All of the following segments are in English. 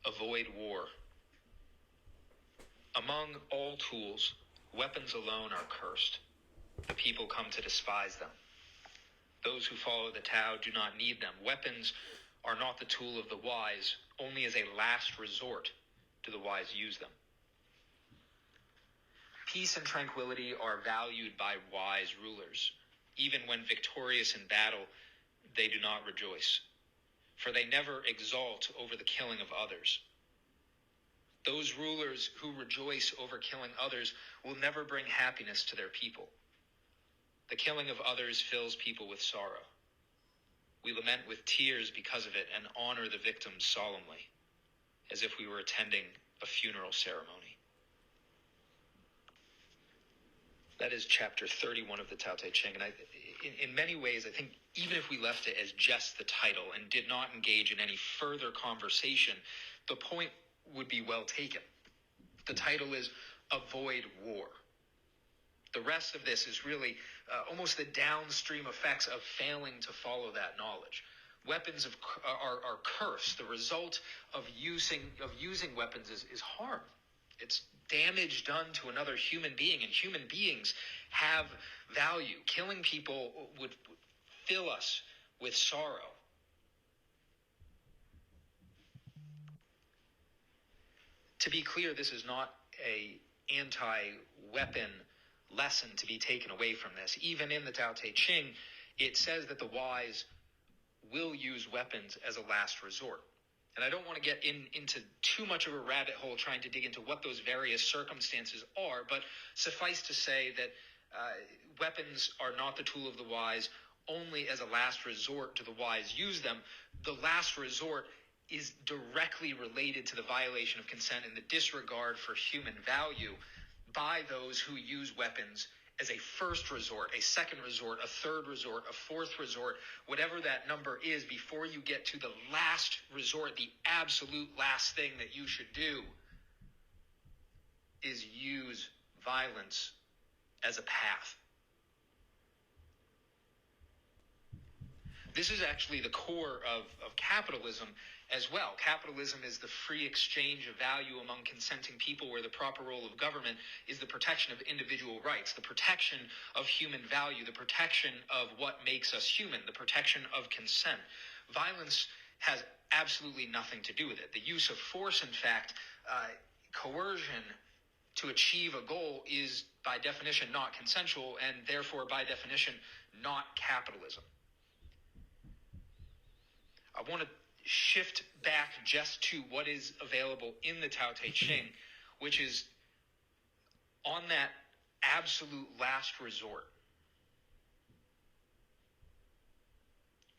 Avoid war. Among all tools, weapons alone are cursed. The people come to despise them. Those who follow the Tao do not need them. Weapons are not the tool of the wise. Only as a last resort do the wise use them. Peace and tranquility are valued by wise rulers. Even when victorious in battle, they do not rejoice, for they never exult over the killing of others. Those rulers who rejoice over killing others will never bring happiness to their people. The killing of others fills people with sorrow. We lament with tears because of it and honor the victims solemnly, as if we were attending a funeral ceremony. That is chapter 31 of the Tao Te Ching. And in many ways, I think even if we left it as just the title and did not engage in any further conversation, the point would be well taken. The title is Avoid War. The rest of this is really almost the downstream effects of failing to follow that knowledge. Weapons are cursed. The result of using weapons is harm. It's damage done to another human being, and human beings have value. Killing people would fill us with sorrow. To be clear, this is not an anti-weapon lesson to be taken away from this. Even in the Tao Te Ching, it says that the wise will use weapons as a last resort. And I don't want to get into too much of a rabbit hole trying to dig into what those various circumstances are, but suffice to say that weapons are not the tool of the wise. Only as a last resort do the wise use them. The last resort is directly related to the violation of consent and the disregard for human value by those who use weapons as a first resort, a second resort, a third resort, a fourth resort, whatever that number is, before you get to the last resort. The absolute last thing that you should do is use violence as a path. This is actually the core of capitalism as well. Capitalism is the free exchange of value among consenting people, where the proper role of government is the protection of individual rights, the protection of human value, the protection of what makes us human, the protection of consent. Violence has absolutely nothing to do with it. The use of force, in fact, coercion to achieve a goal is by definition not consensual, and therefore by definition not capitalism. I want to shift back just to what is available in the Tao Te Ching, which is on that absolute last resort.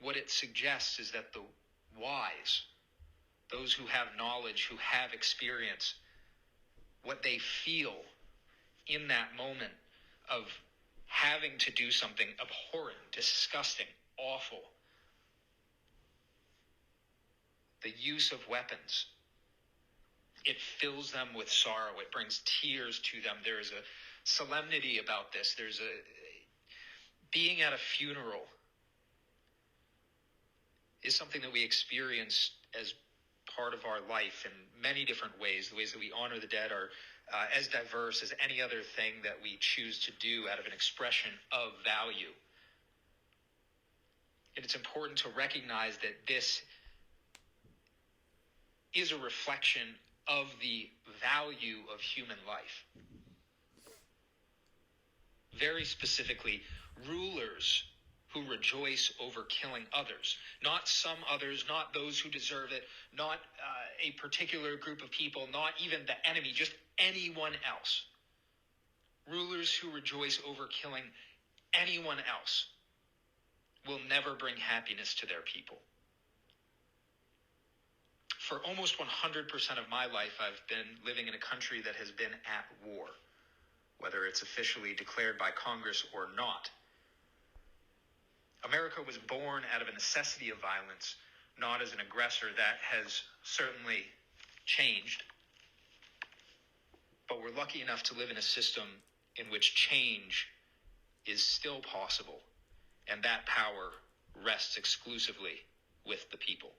What it suggests is that the wise, those who have knowledge, who have experience, what they feel in that moment of having to do something abhorrent, disgusting, awful, the use of weapons, it fills them with sorrow. It brings tears to them. There is a solemnity about this. There's being at a funeral is something that we experience as part of our life in many different ways. The ways that we honor the dead are as diverse as any other thing that we choose to do out of an expression of value. And it's important to recognize that this is a reflection of the value of human life. Very specifically, rulers who rejoice over killing others, not some others, not those who deserve it, not a particular group of people, not even the enemy, just anyone else. Rulers who rejoice over killing anyone else will never bring happiness to their people. For almost 100% of my life, I've been living in a country that has been at war, whether it's officially declared by Congress or not. America was born out of a necessity of violence, not as an aggressor. That has certainly changed. But we're lucky enough to live in a system in which change is still possible, and that power rests exclusively with the people.